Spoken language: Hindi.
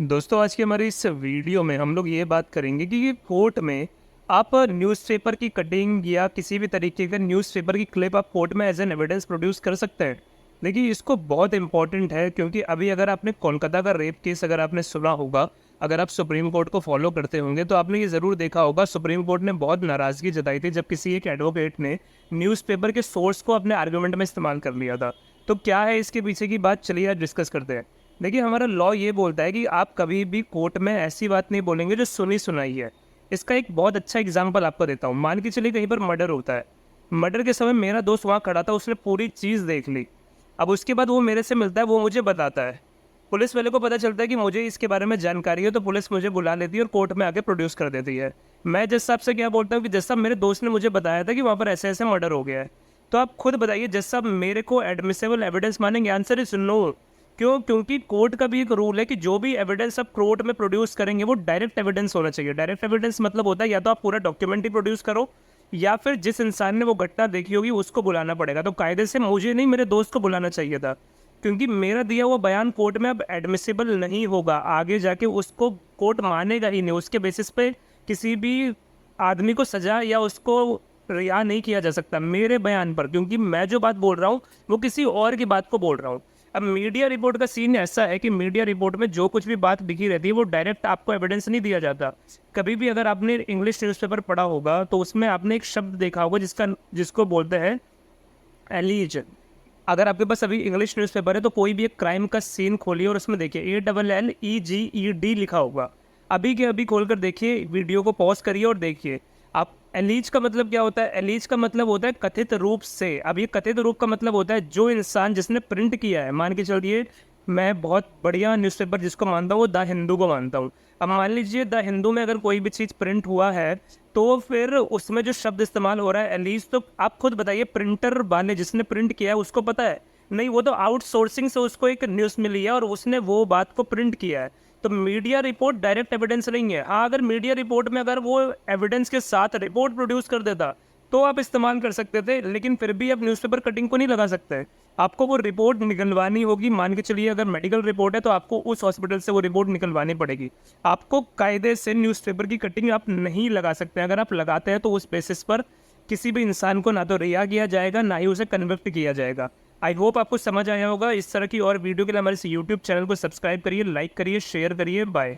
दोस्तों आज की हमारी इस वीडियो में हम लोग ये बात करेंगे कि ये कोर्ट में आप न्यूज़पेपर की कटिंग या किसी भी तरीके का न्यूज़पेपर की क्लिप आप कोर्ट में एज एन एविडेंस प्रोड्यूस कर सकते हैं। देखिए इसको बहुत इंपॉर्टेंट है क्योंकि अभी अगर आपने कोलकाता का रेप केस अगर आपने सुना होगा, अगर आप सुप्रीम कोर्ट को फॉलो करते होंगे तो आपने ये ज़रूर देखा होगा सुप्रीम कोर्ट ने बहुत नाराज़गी जताई थी जब किसी एक एडवोकेट ने न्यूज़पेपर के सोर्स को अपने आर्गूमेंट में इस्तेमाल कर लिया था। तो क्या है इसके पीछे की बात, चलिए आज डिस्कस करते हैं। देखिए हमारा लॉ ये बोलता है कि आप कभी भी कोर्ट में ऐसी बात नहीं बोलेंगे जो सुनी सुनाई है। इसका एक बहुत अच्छा एग्जांपल आपको देता हूँ। मान के चलिए कहीं पर मर्डर होता है। मर्डर के समय मेरा दोस्त वहाँ खड़ा था, उसने पूरी चीज़ देख ली। अब उसके बाद वो मेरे से मिलता है, वो मुझे बताता है। पुलिस वाले को पता चलता है कि मुझे इसके बारे में जानकारी है, तो पुलिस मुझे बुला लेती है और कोर्ट में आके प्रोड्यूस कर देती है। मैं जज साहब से क्या बोलता हूँ कि जज साहब मेरे दोस्त ने मुझे बताया था कि वहाँ पर ऐसे ऐसे मर्डर हो गया है। तो आप खुद बताइए जज साहब मेरे को एडमिसेबल एविडेंस मानेंगे? Answer is no. क्यों? क्योंकि कोर्ट का भी एक रूल है कि जो भी एविडेंस आप कोर्ट में प्रोड्यूस करेंगे वो डायरेक्ट एविडेंस होना चाहिए। डायरेक्ट एविडेंस मतलब होता है या तो आप पूरा डॉक्यूमेंट ही प्रोड्यूस करो या फिर जिस इंसान ने वो घटना देखी होगी उसको बुलाना पड़ेगा। तो कायदे से मुझे नहीं, मेरे दोस्त को बुलाना चाहिए था, क्योंकि मेरा दिया हुआ बयान कोर्ट में अब एडमिसिबल नहीं होगा। आगे जाके उसको कोर्ट मानेगा ही नहीं। उसके बेसिस पे किसी भी आदमी को सजा या उसको रिहा नहीं किया जा सकता मेरे बयान पर, क्योंकि मैं जो बात बोल रहा हूँ वो किसी और की बात को बोल रहा हूँ। अब मीडिया रिपोर्ट का सीन ऐसा है कि मीडिया रिपोर्ट में जो कुछ भी बात लिखी रहती है वो डायरेक्ट आपको एविडेंस नहीं दिया जाता। कभी भी अगर आपने इंग्लिश न्यूज़पेपर पढ़ा होगा तो उसमें आपने एक शब्द देखा होगा जिसको बोलते हैं एलीज। अगर आपके पास अभी इंग्लिश न्यूज़पेपर है तो कोई भी एक क्राइम का सीन खोलिए और उसमें देखिए ALLEGED लिखा होगा। अभी के अभी खोलकर देखिए, वीडियो को पॉज करिए और देखिए आप। एलीज का मतलब क्या होता है? एलीज का मतलब होता है कथित रूप से। अब ये कथित रूप का मतलब होता है जो इंसान जिसने प्रिंट किया है। मान के चलिए मैं बहुत बढ़िया न्यूज़पेपर जिसको मानता हूँ वो द हिंदू को मानता हूँ। अब मान लीजिए द हिंदू में अगर कोई भी चीज़ प्रिंट हुआ है तो फिर उसमें जो शब्द इस्तेमाल हो रहा है एलीज, तो आप खुद बताइए प्रिंटर वाले जिसने प्रिंट किया है उसको पता है? नहीं, वो तो आउटसोर्सिंग से उसको एक न्यूज़ मिली है और उसने वो बात को प्रिंट किया है। तो मीडिया रिपोर्ट डायरेक्ट एविडेंस नहीं है। हाँ, अगर मीडिया रिपोर्ट में अगर वो एविडेंस के साथ रिपोर्ट प्रोड्यूस कर देता तो आप इस्तेमाल कर सकते थे, लेकिन फिर भी आप न्यूज़पेपर कटिंग को नहीं लगा सकते। आपको वो रिपोर्ट निकलवानी होगी। मान के चलिए अगर मेडिकल रिपोर्ट है तो आपको उस हॉस्पिटल से वो रिपोर्ट निकलवानी पड़ेगी। आपको कायदे से न्यूज़पेपर की कटिंग आप नहीं लगा सकते। अगर आप लगाते हैं तो उस बेसिस पर किसी भी इंसान को ना तो रिहा किया जाएगा ना ही उसे कन्विक्ट किया जाएगा। आई होप आपको समझ आया होगा। इस तरह की और वीडियो के लिए हमारे इस यूट्यूब चैनल को सब्सक्राइब करिए, लाइक करिए, शेयर करिए। बाय।